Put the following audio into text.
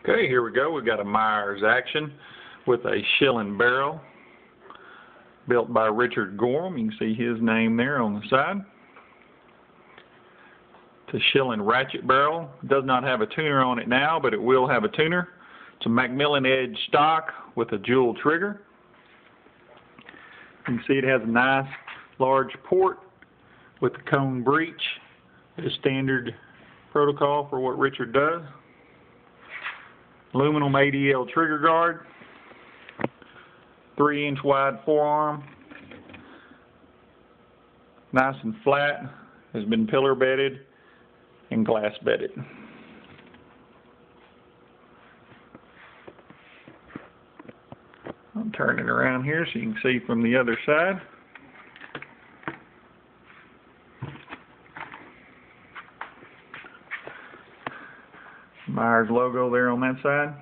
Okay, here we go. We've got a Myers action with a shilling barrel built by Richard Gorham. You can see his name there on the side. It's a shilling ratchet barrel. It does not have a tuner on it now, but it will have a tuner. It's a Macmillan edge stock with a jewel trigger. You can see it has a nice large port with the cone breech. It's standard protocol for what Richard does. Aluminum ADL trigger guard, 3-inch wide forearm, nice and flat, has been pillar bedded and glass bedded. I'll turn it around here so you can see from the other side. Myers logo there on that side.